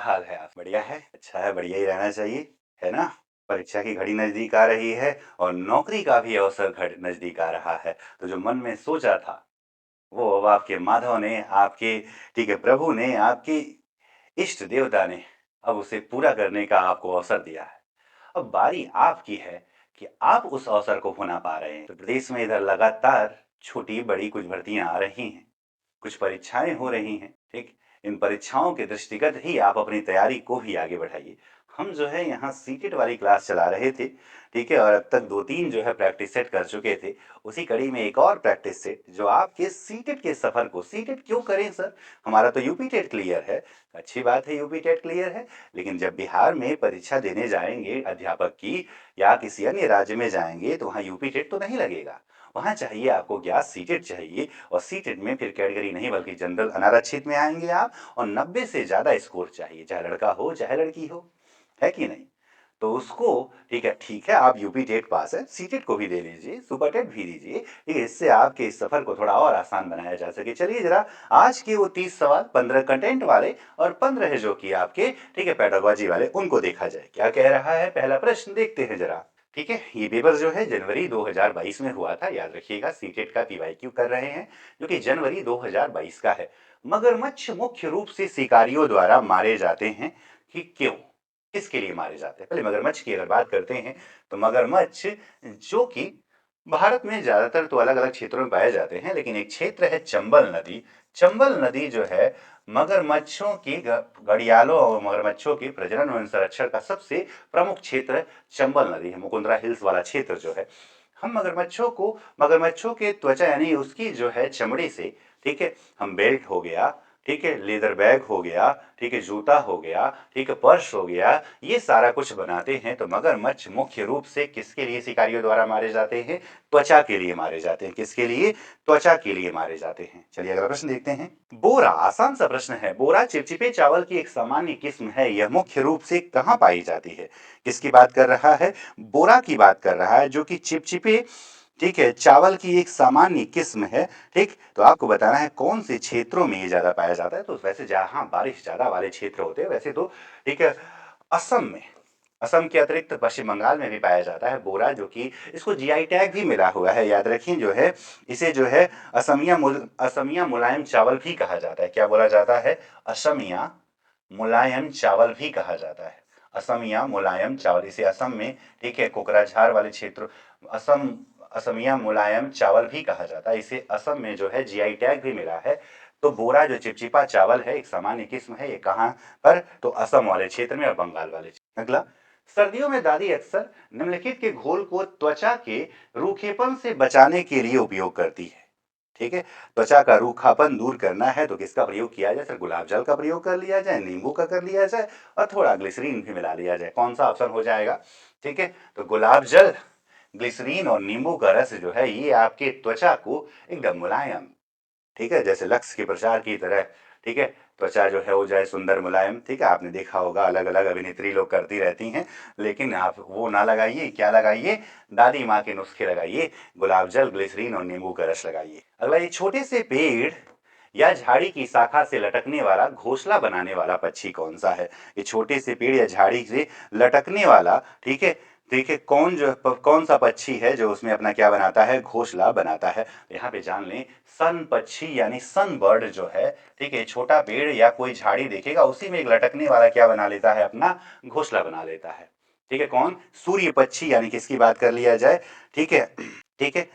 हाल है आप? बढ़िया है, अच्छा है, बढ़िया ही रहना चाहिए, है ना? परीक्षा की घड़ी नज़दीक आ रही है और नौकरी का भी अवसर नज़दीक आ रहा है। तो जो मन में सोचा था, वो अब आपके माधव ने, आपके ठीक है, प्रभु ने, आपके इष्ट देवता ने अब उसे पूरा करने का आपको अवसर दिया है। अब बारी आपकी है कि आप उस अवसर को भुना पा रहे हैं। तो प्रदेश में इधर लगातार छोटी-बड़ी कुछ भर्तियाँ आ रही हैं। कुछ परीक्षाएं हो रही हैं, ठीक। इन परीक्षाओं के दृष्टिगत ही आप अपनी तैयारी को भी आगे बढ़ाइए। हम जो है यहाँ सीटेट वाली क्लास चला रहे थे, ठीक है, और अब तक 2-3 जो है प्रैक्टिस सेट कर चुके थे। उसी कड़ी में एक और प्रैक्टिस सेट जो आपके सीटेट के सफर को, सीटेट क्यों करें सर, हमारा तो यूपी टेट क्लियर है। अच्छी बात है, यूपी टेट क्लियर है, लेकिन जब बिहार में परीक्षा देने जाएंगे अध्यापक की या किसी अन्य राज्य में जाएंगे तो वहाँ यूपी टेट तो नहीं लगेगा। वहाँ चाहिए आपको क्या, सीटेट चाहिए। और सीटेट में फिर कैटेगरी नहीं बल्कि जनरल अनारक्षित में आएंगे आप, और 90 से ज़्यादा स्कोर चाहिए, चाहे लड़का हो चाहे लड़की हो, है कि नहीं? तो उसको ठीक है, आप यूपी टेट पास है, सीटेट को भी दे लीजिए, सुपर टेट भी दीजिए, ठीक है, इससे आपके इस सफर को थोड़ा और आसान बनाया जा सके। चलिए जरा आज के वो 30 सवाल, 15 कंटेंट वाले और 15 है जो कि आपके ठीक है पेडागोजी वाले, उनको देखा जाए क्या कह रहा है। पहला प्रश्न देखते हैं जरा। ठीक है, ये पेपर जो है जनवरी 2022 में हुआ था, याद रखिएगा, सीटेट का पीवाईक्यू कर रहे हैं जो कि जनवरी 2022 का है। मगरमच्छ मुख्य रूप से शिकारियों द्वारा मारे जाते हैं कि क्यों, किसके लिए मारे जाते हैं? पहले मगरमच्छ की अगर बात करते हैं तो मगरमच्छ जो कि भारत में ज्यादातर तो अलग अलग क्षेत्रों में पाए जाते हैं, लेकिन एक क्षेत्र है चंबल नदी। चंबल नदी जो है मगरमच्छों की घड़ियालों और मगरमच्छों के प्रजनन एवं संरक्षण का सबसे प्रमुख क्षेत्र चंबल नदी है, मुकुंदरा हिल्स वाला क्षेत्र जो है। हम मगरमच्छों के त्वचा यानी उसकी जो है चमड़ी से, ठीक है, हम बेल्ट हो गया, ठीक है, लेदर बैग हो गया, ठीक है, जूता हो गया, ठीक है, पर्स हो गया, ये सारा कुछ बनाते हैं। तो मगरमच्छ मुख्य रूप से किसके लिए शिकारियों द्वारा मारे जाते हैं? त्वचा के लिए मारे जाते हैं। किसके लिए? त्वचा के लिए मारे जाते हैं। चलिए अगला प्रश्न देखते हैं। बोरा, आसान सा प्रश्न है। बोरा चिपचिपे चावल की एक सामान्य किस्म है, यह मुख्य रूप से कहाँ पाई जाती है? किसकी बात कर रहा है? बोरा की बात कर रहा है, जो कि चिपचिपे, ठीक है, चावल की एक सामान्य किस्म है। ठीक, तो आपको बताना है कौन से क्षेत्रों में ये ज्यादा पाया जाता है। तो वैसे जहां बारिश ज्यादा वाले क्षेत्र होते हैं वैसे तो, ठीक है, असम में, असम के अतिरिक्त पश्चिम बंगाल में भी पाया जाता है बोरा, जो कि इसको जीआई टैग भी मिला हुआ है, याद रखिए जो है इसे जो है असमिया मुलायम चावल भी कहा जाता है। क्या बोला जाता है? असमिया मुलायम चावल भी कहा जाता है। असमिया मुलायम चावल, इसे असम में, ठीक है, कोकराझार वाले क्षेत्र, असम, असमिया मुलायम चावल भी कहा जाता है। इसे असम में जो है जीआई टैग भी मिला है। तो बोरा जो चिपचिपा चावल है, एक सामान्य किस्म है, ये कहाँ पर? तो असम वाले क्षेत्र में और बंगाल वाले क्षेत्र। अगला, सर्दियों में दादी अक्सर निम्नलिखित के घोल को त्वचा के रूखेपन से बचाने के लिए उपयोग करती है। ठीक है, त्वचा का रूखापन दूर करना है तो किसका प्रयोग किया जाए? सर गुलाब जल का प्रयोग कर लिया जाए, नींबू का कर लिया जाए, और थोड़ा ग्लिसरीन भी मिला लिया जाए। कौन सा ऑप्शन हो जाएगा? ठीक है, तो गुलाब जल, ग्लिसरीन और नींबू का रस जो है ये आपके त्वचा को एकदम मुलायम, ठीक है, जैसे लक्स के प्रचार की तरह, ठीक है, त्वचा जो है हो जाए सुंदर मुलायम। ठीक है, आपने देखा होगा अलग अलग अभिनेत्री लोग करती रहती हैं, लेकिन आप वो ना लगाइए, क्या लगाइए? दादी माँ के नुस्खे लगाइए, गुलाब जल, ग्लिसरीन और नींबू का रस लगाइए। अगला, ये छोटे से पेड़ या झाड़ी की शाखा से लटकने वाला घोंसला बनाने वाला पक्षी कौन सा है? ये छोटे से पेड़ या झाड़ी से लटकने वाला, ठीक है, ठीक है, कौन सा पक्षी है जो उसमें अपना क्या बनाता है? घोंसला बनाता है। यहाँ पे जान लें, सन पक्षी यानी सन बर्ड जो है, ठीक है, छोटा पेड़ या कोई झाड़ी देखेगा उसी में एक लटकने वाला क्या बना लेता है? अपना घोंसला बना लेता है। ठीक है, कौन? सूर्य पक्षी, यानी किसकी बात कर लिया जाए? ठीक है, ठीक है,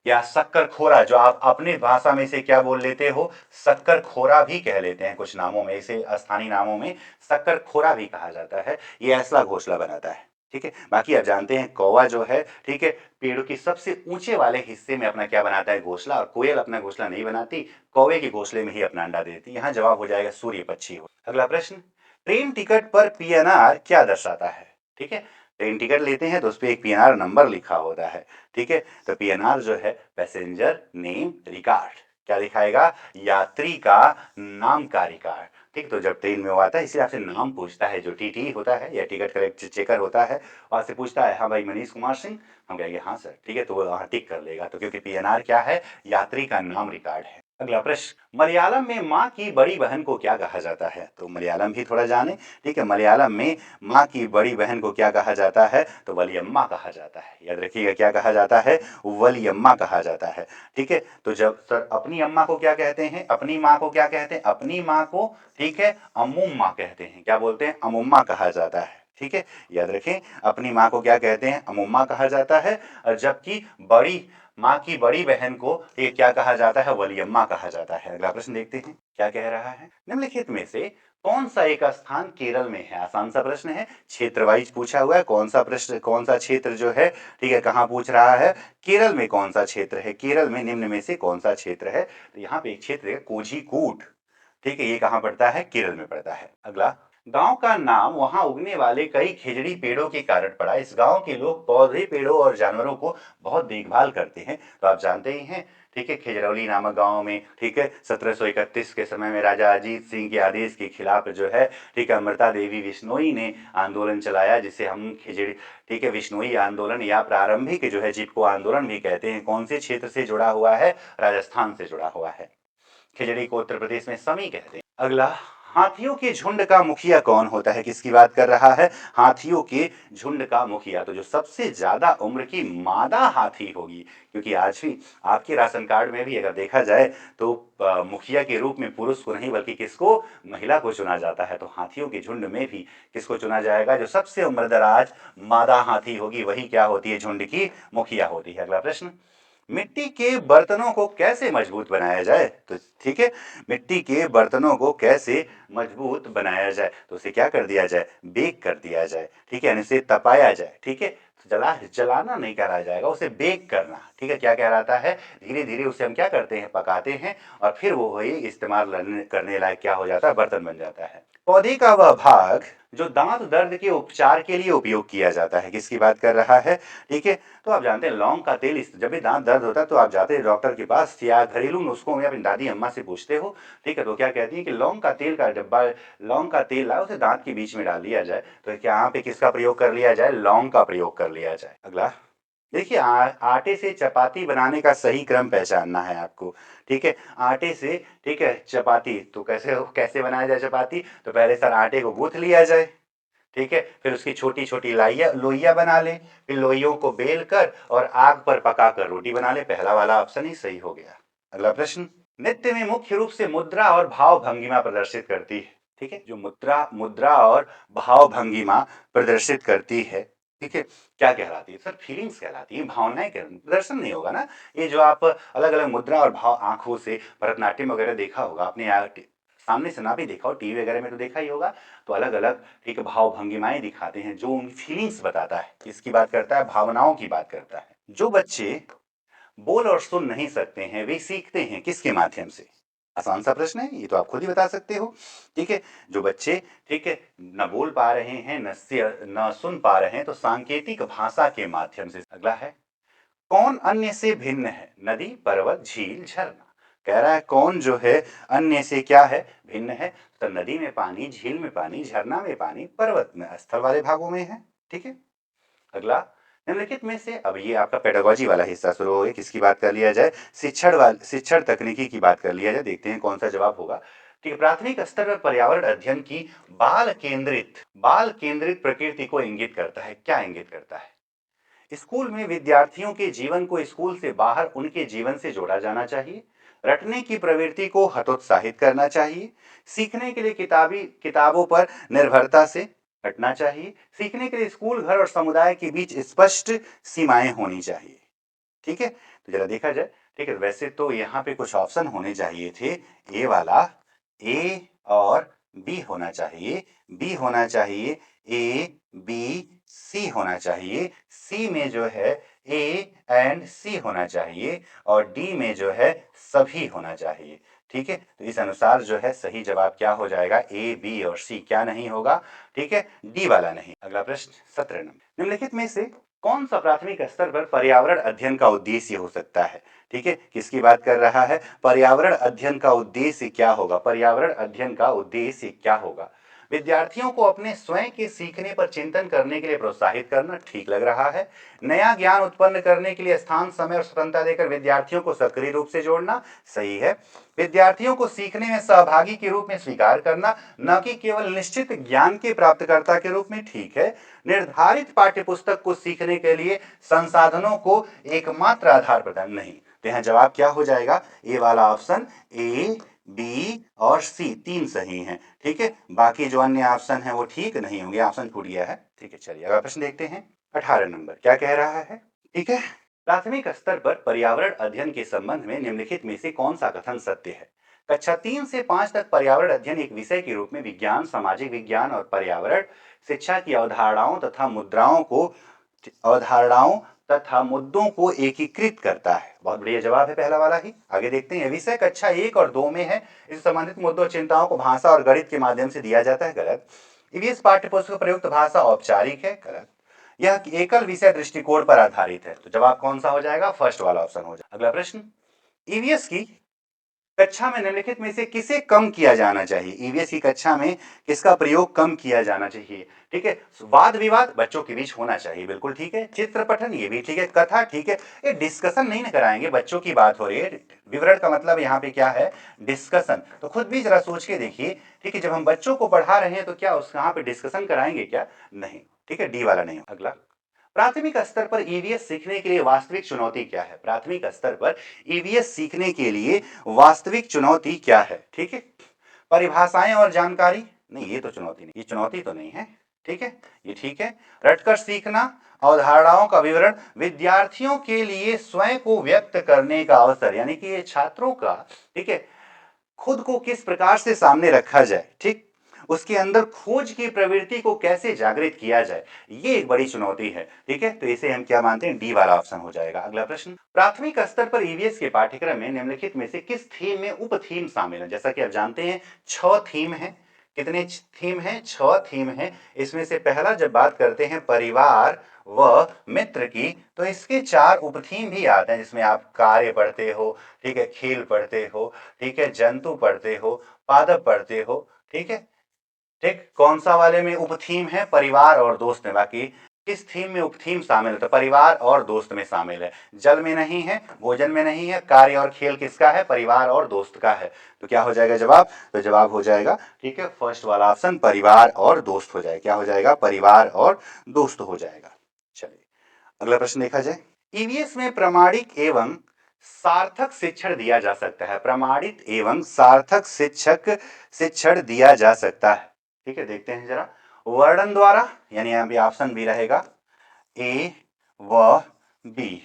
या शक्कर खोरा, जो आप अपने भाषा में इसे क्या बोल लेते हो? शक्कर खोरा भी कह लेते हैं कुछ नामों में, इसे स्थानीय नामों में शक्कर खोरा भी कहा जाता है। ये ऐसा घोंसला बनाता है। ठीक है, बाकी आप जानते हैं कौवा जो है, ठीक है, पेड़ों की सबसे ऊंचे वाले हिस्से में अपना क्या बनाता है? घोंसला। और कोयल अपना घोंसला नहीं बनाती, कौवे के घोंसले में ही अपना अंडा देती। यहाँ जवाब हो जाएगा सूर्य पक्षी हो। अगला प्रश्न, ट्रेन टिकट पर पीएनआर क्या दर्शाता है? ठीक है, ट्रेन टिकट लेते हैं तो उस पर एक पीएनआर नंबर लिखा होता है। ठीक है, तो पीएनआर जो है पैसेंजर नेम रिकॉर्ड, क्या दिखाएगा? यात्री का नाम का रिकॉर्ड। ठीक, तो जब ट्रेन में वो आता है इसलिए आपसे नाम पूछता है, जो टीटी होता है या टिकट कलेक्ट चेकर होता है, वहां से पूछता है, हाँ भाई मनीष कुमार सिंह, हम कहेंगे हाँ सर, ठीक है, तो वो वहां टिक कर लेगा। तो क्योंकि पीएनआर क्या है? यात्री का नाम रिकॉर्ड है। अगला प्रश्न, मलयालम में माँ की बड़ी बहन को क्या कहा जाता है? तो मलयालम भी थोड़ा जाने। ठीक है, मलयालम में माँ की बड़ी बहन को क्या कहा जाता है? तो वलियम्मा कहा जाता है। याद रखिएगा, क्या कहा जाता है? वलियम्मा कहा जाता है। ठीक है, तो जब सर अपनी अम्मा को क्या कहते हैं? अपनी माँ को क्या कहते हैं? अपनी माँ को, ठीक है, अमुम्मा कहते हैं। क्या बोलते हैं? अमुम्मा कहा जाता है। ठीक है, याद रखें, अपनी माँ को क्या कहते हैं? अमुम्मा कहा जाता है। और जबकि बड़ी माँ की बड़ी बहन को ये क्या कहा जाता है? वलियम्मा कहा जाता है। अगला प्रश्न देखते हैं क्या कह रहा है। निम्नलिखित में से कौन सा एक स्थान केरल में है? आसान सा प्रश्न है, क्षेत्र वाइज पूछा हुआ है। कौन सा प्रश्न, कौन सा क्षेत्र जो है, ठीक है, कहाँ पूछ रहा है? केरल में कौन सा क्षेत्र है? केरल में निम्न में से कौन सा क्षेत्र है? तो यहाँ पे एक क्षेत्र है कोझीकोड। ठीक है, ये कहाँ पड़ता है? केरल में पड़ता है। अगला, गांव का नाम वहां उगने वाले कई खिजड़ी पेड़ों के कारण पड़ा। इस गांव के लोग पौधे, पेड़ों और जानवरों को बहुत देखभाल करते हैं। तो आप जानते ही हैं, ठीक है, खिजरौली नामक गांव में, ठीक है, 1731 के समय में राजा अजीत सिंह के आदेश के खिलाफ जो है, ठीक है, अमृता देवी विश्नोई ने आंदोलन चलाया, जिसे हम खिजड़ी, ठीक है, विश्नोई आंदोलन या प्रारंभिक जो है चिपको आंदोलन भी कहते हैं। कौन से क्षेत्र से जुड़ा हुआ है? राजस्थान से जुड़ा हुआ है। खिजड़ी को उत्तर प्रदेश में समी कहते हैं। अगला, हाथियों के झुंड का मुखिया कौन होता है? किसकी बात कर रहा है? हाथियों के झुंड का मुखिया। तो जो सबसे ज्यादा उम्र की मादा हाथी होगी, क्योंकि आज भी आपके राशन कार्ड में भी अगर देखा जाए तो मुखिया के रूप में पुरुष को नहीं बल्कि किसको? महिला को चुना जाता है। तो हाथियों के झुंड में भी किसको चुना जाएगा? जो सबसे उम्रदराज मादा हाथी होगी वही क्या होती है? झुंड की मुखिया होती है। अगला प्रश्न, मिट्टी के बर्तनों को कैसे मजबूत बनाया जाए? तो ठीक है, मिट्टी के बर्तनों को कैसे मजबूत बनाया जाए? तो उसे क्या कर दिया जाए? बेक कर दिया जाए। ठीक है, यानी उसे तपाया जाए। ठीक है, जलाना नहीं करा जाएगा, उसे बेक करना। ठीक है, क्या कहलाता है? धीरे धीरे उसे हम क्या करते हैं? पकाते हैं, और फिर वो वही इस्तेमाल करने लायक क्या हो जाता है? बर्तन बन जाता है। पौधे का वह भाग जो दांत दर्द के उपचार के लिए उपयोग किया जाता है, किसकी बात कर रहा है? ठीक है, तो आप जानते हैं लौंग का तेल, जब भी दांत दर्द होता है तो आप जाते हैं डॉक्टर के पास या घरेलू नुस्खों में अपनी दादी अम्मा से पूछते हो। ठीक है, तो क्या कहती है कि लौंग का तेल का डब्बा, लौंग का तेल लाओ, उसे दांत के बीच में डाल दिया जाए। तो क्या यहाँ पे किसका प्रयोग कर लिया जाए? लौंग का प्रयोग कर लिया जाए। अगला, देखिए, आटे से चपाती बनाने का सही क्रम पहचानना है आपको। ठीक है, आटे से, ठीक है, चपाती तो कैसे कैसे बनाया जाए चपाती? तो पहले सर आटे को गूंथ लिया जाए। ठीक है, फिर उसकी छोटी छोटी लाइया लोइया बना ले, फिर लोइयों को बेल कर और आग पर पकाकर रोटी बना ले। पहला वाला ऑप्शन ही सही हो गया। अगला प्रश्न, नृत्य में मुख्य रूप से मुद्रा और भाव भंगिमा प्रदर्शित करती है। ठीक है, जो मुद्रा मुद्रा और भाव भंगिमा प्रदर्शित करती है, ठीक है, क्या कहलाती है? सर फीलिंग्स कहलाती है, भावनाएं प्रदर्शन नहीं होगा ना। ये जो आप अलग अलग मुद्रा और भाव आंखों से भरतनाट्यम वगैरह देखा होगा आपने, सामने से ना भी देखा हो, टीवी वगैरह में तो देखा ही होगा। तो अलग अलग, ठीक है, भाव भंगिमाएं दिखाते हैं जो उनकी फीलिंग्स बताता है। किसकी बात करता है? भावनाओं की बात करता है। जो बच्चे बोल और सुन नहीं सकते हैं वे सीखते हैं किसके माध्यम से? आसान सा प्रश्न है, ये तो आप खुद ही बता सकते हो। ठीक है, जो बच्चे, ठीक है, न बोल पा रहे हैं, न सुन पा रहे हैं, तो सांकेतिक भाषा के माध्यम से। अगला है, कौन अन्य से भिन्न है? नदी, पर्वत, झील, झरना। कह रहा है कौन जो है अन्य से क्या है? भिन्न है। तो नदी में पानी, झील में पानी, झरना में पानी, पर्वत में स्थल वाले भागों में है। ठीक है, अगला, निम्नलिखित में से, अब ये आपका पेडागोजी वाला हिस्सा शुरू हो गया। किसकी बात कर लिया जाए? शिक्षण तकनीकी की बात कर लिया जाए। देखते हैं कौन सा जवाब होगा। ठीक है, प्राथमिक स्तर पर पर्यावरण अध्ययन की बाल केंद्रित प्रकृति को इंगित करता है। क्या इंगित करता है? स्कूल में विद्यार्थियों के जीवन को स्कूल से बाहर उनके जीवन से जोड़ा जाना चाहिए। रटने की प्रवृत्ति को हतोत्साहित करना चाहिए। सीखने के लिए किताबों पर निर्भरता से हटना चाहिए। सीखने के लिए स्कूल, घर और समुदाय के बीच स्पष्ट सीमाएं होनी चाहिए। ठीक है, तो जरा देखा जाए। ठीक है, वैसे तो यहाँ पे कुछ ऑप्शन होने चाहिए थे। ए वाला, ए और बी होना चाहिए, बी होना चाहिए, ए बी सी होना चाहिए, सी में जो है ए एंड सी होना चाहिए, और डी में जो है सभी होना चाहिए। ठीक है, तो इस अनुसार जो है सही जवाब क्या हो जाएगा? ए, बी और सी क्या नहीं होगा? ठीक है, डी वाला नहीं। अगला प्रश्न 17 नंबर, निम्नलिखित में से कौन सा प्राथमिक स्तर पर पर्यावरण अध्ययन का उद्देश्य हो सकता है? ठीक है, किसकी बात कर रहा है? पर्यावरण अध्ययन का उद्देश्य क्या होगा? पर्यावरण अध्ययन का उद्देश्य क्या होगा? विद्यार्थियों को अपने स्वयं के सीखने पर चिंतन करने के लिए प्रोत्साहित करना ठीक लग रहा है। नया ज्ञान उत्पन्न करने के लिए स्थान, समय और स्वतंत्रता देकर विद्यार्थियों को सक्रिय रूप से जोड़ना सही है। विद्यार्थियों को सीखने में सहभागी के रूप में स्वीकार करना, न कि केवल निश्चित ज्ञान के प्राप्तकर्ता के रूप में ठीक है। निर्धारित पाठ्यपुस्तक को सीखने के लिए संसाधनों को एकमात्र आधार प्रदान नहीं। तो यहाँ जवाब क्या हो जाएगा? ए वाला ऑप्शन, ए, बी और सी तीन सही हैं। ठीक है, बाकी जो अन्य ऑप्शन है वो ठीक नहीं होंगे, ऑप्शन छूट गया है। ठीक है, चलिए अगला प्रश्न देखते हैं। 18 नंबर क्या कह रहा है? ठीक है, प्राथमिक स्तर पर पर्यावरण अध्ययन के संबंध में निम्नलिखित में से कौन सा कथन सत्य है? कक्षा 3 से 5 तक पर्यावरण अध्ययन एक विषय के रूप में विज्ञान, सामाजिक विज्ञान और पर्यावरण शिक्षा की अवधारणाओं तथा मुद्दों को एकीकृत करता है। बहुत बढ़िया जवाब है पहला वाला ही। आगे देखते हैं। विषय कक्षा 1 और 2 में है। इस संबंधित मुद्दों और चिंताओं को भाषा और गणित के माध्यम से दिया जाता है। गलत। ईवीएस पाठ्यपुस्तक प्रयुक्त भाषा औपचारिक है। गलत। यह एकल विषय दृष्टिकोण पर आधारित है। तो जवाब कौन सा हो जाएगा? फर्स्ट वाला ऑप्शन हो जाएगा। अगला प्रश्न, ईवीएस की कक्षा में निम्नलिखित में से किसे कम किया जाना चाहिए? ईवीएस की कक्षा में किसका प्रयोग कम किया जाना चाहिए? ठीक है, वाद विवाद बच्चों के बीच होना चाहिए, बिल्कुल ठीक है। चित्र पठन, ये भी ठीक है। कथा ठीक है। ये डिस्कशन नहीं ना कराएंगे, बच्चों की बात हो रही है। विवरण का मतलब यहाँ पे क्या है? डिस्कशन। तो खुद भी जरा सोच के देखिए। ठीक है, जब हम बच्चों को पढ़ा रहे हैं तो क्या उस यहाँ पे डिस्कशन कराएंगे क्या? नहीं। ठीक है, डी वाला नहीं। अगला, प्राथमिक स्तर पर ईवीएस सीखने के लिए वास्तविक चुनौती क्या है? प्राथमिक स्तर पर ईवीएस सीखने के लिए वास्तविक चुनौती क्या है? ठीक है, परिभाषाएं और जानकारी, नहीं ये तो चुनौती नहीं, ये चुनौती तो नहीं है। ठीक है, ये ठीक है। रटकर सीखना, अवधारणाओं का विवरण, विद्यार्थियों के लिए स्वयं को व्यक्त करने का अवसर, यानी कि ये छात्रों का, ठीक है, खुद को किस प्रकार से सामने रखा जाए, ठीक, उसके अंदर खोज की प्रवृत्ति को कैसे जागृत किया जाए, ये एक बड़ी चुनौती है। ठीक है, तो इसे हम क्या मानते हैं? डी वाला ऑप्शन हो जाएगा। अगला प्रश्न, प्राथमिक स्तर पर ईवीएस के पाठ्यक्रम में निम्नलिखित में से किस थीम में उप थीम शामिल है? जैसा कि आप जानते हैं 6 थीम है। कितने थीम है? 6 थीम है। इसमें से पहला जब बात करते हैं परिवार व मित्र की, तो इसके 4 उप थीम भी आते हैं, जिसमें आप कार्य पढ़ते हो, ठीक है, खेल पढ़ते हो, ठीक है, जंतु पढ़ते हो, पादप पढ़ते हो। ठीक है, ठीक, कौन सा वाले में उप थीम है? परिवार और दोस्त में। बाकी किस थीम में उप थीम शामिल है? तो परिवार और दोस्त में शामिल है। जल में नहीं है, भोजन में नहीं है, कार्य और खेल किसका है? परिवार और दोस्त का है। तो क्या हो जाएगा जवाब? तो जवाब हो जाएगा, ठीक है, फर्स्ट वाला ऑप्शन, परिवार और दोस्त हो जाएगा। क्या हो जाएगा? परिवार और दोस्त हो जाएगा। चलिए अगला प्रश्न देखा जाए। ईवीएस में प्रमाणिक एवं सार्थक शिक्षण दिया जा सकता है। प्रमाणित एवं सार्थक शिक्षण दिया जा सकता है। ठीक है, देखते हैं जरा। वर्णन द्वारा, यानी यहां भी ऑप्शन बी रहेगा, ए व बी।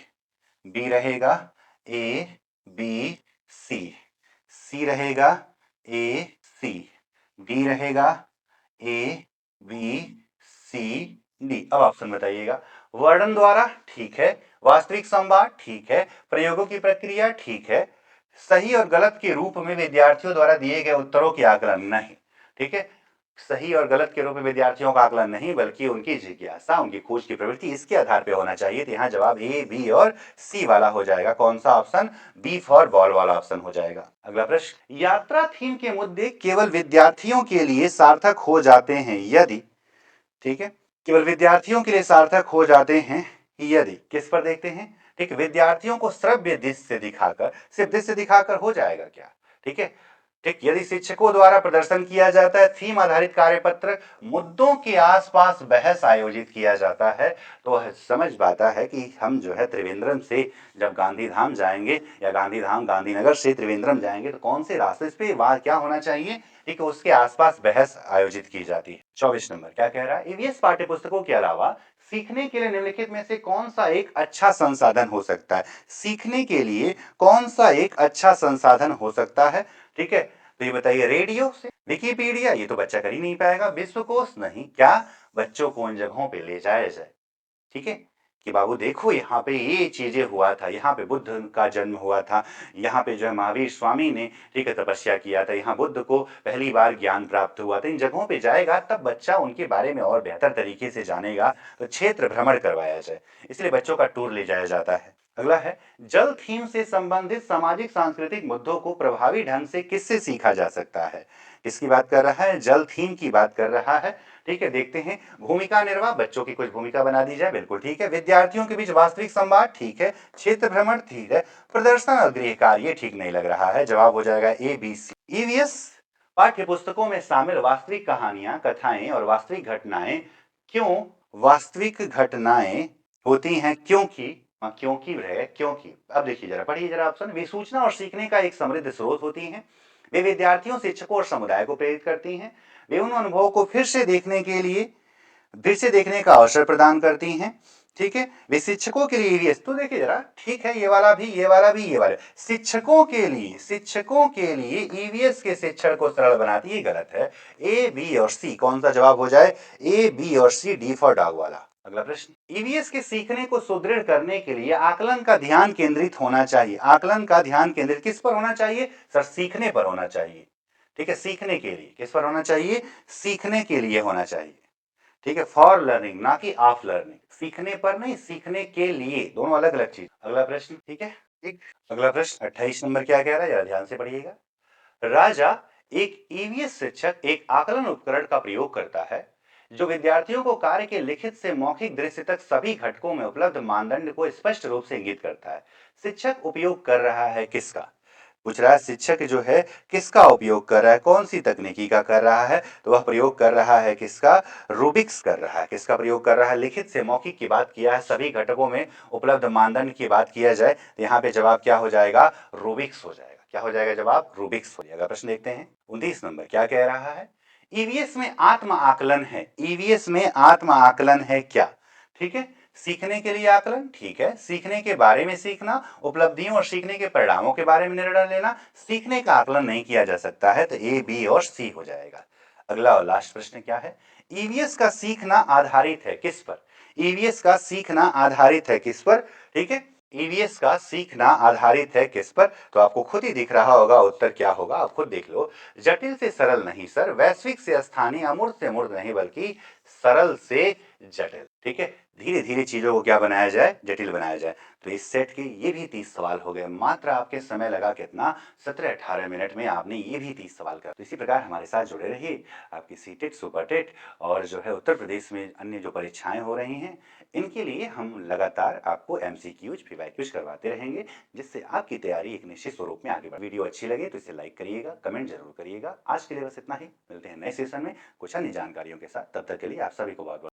बी रहेगा ए बी सी। सी रहेगा ए सी। डी रहेगा ए बी सी डी। अब ऑप्शन बताइएगा। वर्णन द्वारा ठीक है, वास्तविक संवाद ठीक है, प्रयोगों की प्रक्रिया ठीक है, सही और गलत के रूप में विद्यार्थियों द्वारा दिए गए उत्तरों की आकलन नहीं। ठीक है, सही और गलत के रूप में विद्यार्थियों का आकलन नहीं, बल्कि उनकी जिज्ञासा, उनकी खोज की प्रवृत्ति, इसके आधार पर होना चाहिए। तो यहाँ जवाब ए बी और सी वाला हो जाएगा। कौन सा ऑप्शन? बी फॉर बॉल वाला ऑप्शन हो जाएगा। अगला प्रश्न, यात्रा थीम के मुद्दे केवल विद्यार्थियों के लिए सार्थक हो जाते हैं यदि, ठीक है, केवल विद्यार्थियों के लिए सार्थक हो जाते हैं यदि, किस पर देखते हैं? ठीक, विद्यार्थियों को श्रव्य दृश्य दिखाकर, सिर्फ दृश्य दिखाकर हो जाएगा क्या? ठीक है, ठीक, यदि शिक्षकों द्वारा प्रदर्शन किया जाता है, थीम आधारित कार्यपत्र, मुद्दों के आसपास बहस आयोजित किया जाता है, तो समझ पाता है कि हम जो है त्रिवेंद्रम से जब गांधीधाम जाएंगे, या गांधीधाम गांधीनगर से त्रिवेंद्रम जाएंगे, तो कौन से रास्ते पे वहां क्या होना चाहिए? ठीक है, उसके आसपास बहस आयोजित की जाती है। 24 नंबर क्या कह रहा है? ईवीएस पाठ्यपुस्तकों के अलावा सीखने के लिए निम्नलिखित में से कौन सा एक अच्छा संसाधन हो सकता है? सीखने के लिए कौन सा एक अच्छा संसाधन हो सकता है? ठीक है, तो ये बताइए। रेडियो से, विकिपीडिया, ये तो बच्चा कर ही नहीं पाएगा। विश्वकोश नहीं, क्या बच्चों को उन जगहों पे ले जाया जाए, ठीक है, कि बाबू देखो यहाँ पे ये चीजें हुआ था, यहाँ पे बुद्ध का जन्म हुआ था, यहाँ पे जो है महावीर स्वामी ने, ठीक है, तपस्या किया था, यहाँ बुद्ध को पहली बार ज्ञान प्राप्त हुआ था। इन जगहों पे जाएगा तब बच्चा उनके बारे में और बेहतर तरीके से जानेगा। तो क्षेत्र भ्रमण करवाया जाए, इसलिए बच्चों का टूर ले जाया जाता है। अगला है, जल थीम से संबंधित सामाजिक सांस्कृतिक मुद्दों को प्रभावी ढंग से किससे सीखा जा सकता है? किसकी बात कर रहा है? जल थीम की बात कर रहा है। ठीक है, देखते हैं। भूमिका निर्वाह, बच्चों की कुछ भूमिका बना दी जाए, बिल्कुल ठीक है। विद्यार्थियों के बीच वास्तविक संवाद, ठीक है। क्षेत्र भ्रमण, ठीक है। प्रदर्शन और गृह कार्य, ठीक नहीं लग रहा है। जवाब हो जाएगा ए बी सी। ईवीएस पाठ्य पुस्तकों में शामिल वास्तविक कहानियां, कथाएं और वास्तविक घटनाएं क्यों वास्तविक घटनाएं होती हैं? क्योंकि क्योंकि रहे, क्योंकि अब देखिए जरा, पढ़िए जरा ऑप्शन। वे सूचना और सीखने का एक समृद्ध स्रोत होती हैं। वे विद्यार्थियों, शिक्षकों और समुदाय को प्रेरित करती हैं। वे उन अनुभवों को फिर से देखने का अवसर प्रदान करती हैं। ठीक है, वे शिक्षकों के लिए ईवीएस, तो देखिए जरा, ठीक है, ये वाला भी, ये वाला भी, ये वाला। शिक्षकों के लिए ईवीएस के शिक्षण को सरल बनाती है, गलत है। ए बी और सी, कौन सा जवाब हो जाए? ए बी और सी, डी फॉर डॉग वाला। अगला प्रश्न, ईवीएस के सीखने को सुदृढ़ करने के लिए आकलन का ध्यान केंद्रित होना चाहिए। आकलन का ध्यान केंद्रित किस पर होना चाहिए? सर, सीखने पर होना चाहिए। ठीक है, सीखने के लिए किस पर होना चाहिए? सीखने के लिए होना चाहिए। ठीक है, फॉर लर्निंग, ना कि ऑफ लर्निंग। सीखने पर नहीं, सीखने के लिए, दोनों अलग अलग चीज। अगला प्रश्न, ठीक है। एक अगला प्रश्न 28 नंबर क्या कह रहा है, जरा ध्यान से पढ़िएगा। राजा, एक ईवीएस शिक्षक एक आकलन उपकरण का प्रयोग करता है जो विद्यार्थियों को कार्य के लिखित से मौखिक दृश्य तक सभी घटकों में उपलब्ध मानदंड को स्पष्ट रूप से इंगित करता है। शिक्षक उपयोग कर रहा है किसका? पूछ रहा है, शिक्षक जो है किसका उपयोग कर रहा है, कौन सी तकनीकी का कर रहा है? तो वह प्रयोग कर रहा है किसका? रूबिक्स कर रहा है। किसका प्रयोग कर रहा है? लिखित से मौखिक की बात किया है, सभी घटकों में उपलब्ध मानदंड की बात किया जाए तो यहाँ पे जवाब क्या हो जाएगा? रूबिक्स हो जाएगा। क्या हो जाएगा जवाब? रूबिक्स हो जाएगा। प्रश्न देखते हैं 29 नंबर क्या कह रहा है। ईवीएस में आत्म आकलन है। ईवीएस में आत्म आकलन है क्या? ठीक है, सीखने के लिए आकलन, ठीक है। सीखने के बारे में सीखना, उपलब्धियों और सीखने के परिणामों के बारे में निर्णय लेना, सीखने का आकलन नहीं किया जा सकता है, तो ए बी और सी हो जाएगा। अगला और लास्ट प्रश्न क्या है। ईवीएस का सीखना आधारित है किस पर? ईवीएस का सीखना आधारित है किस पर? ठीक है, ईवीएस का सीखना आधारित है किस पर? तो आपको खुद ही दिख रहा होगा उत्तर क्या होगा, आप खुद देख लो। जटिल से सरल नहीं सर, वैश्विक से स्थानीय, अमूर्त से मूर्त नहीं, बल्कि सरल से जटिल। ठीक है, धीरे धीरे चीजों को क्या बनाया जाए? जटिल बनाया जाए। तो इस सेट के ये भी 30 सवाल हो गए। मात्र आपके समय लगा कितना? 17-18 मिनट में आपने ये भी 30 सवाल कर। तो इसी प्रकार हमारे साथ जुड़े रहिए। आपकी सीटेट, सुपरटेट और जो है उत्तर प्रदेश में अन्य जो परीक्षाएं हो रही हैं, इनके लिए हम लगातार आपको एमसीक्यूज, पीवाईक्यूज करवाते रहेंगे, जिससे आपकी तैयारी एक निश्चित स्वरूप में आगे बढ़े। वीडियो अच्छी लगे तो इसे लाइक करिएगा, कमेंट जरूर करिएगा। आज के लिए बस इतना ही। मिलते हैं नए सेशन में कुछ अन्य जानकारियों के साथ। तब तक के लिए आप सभी को बहुत बहुत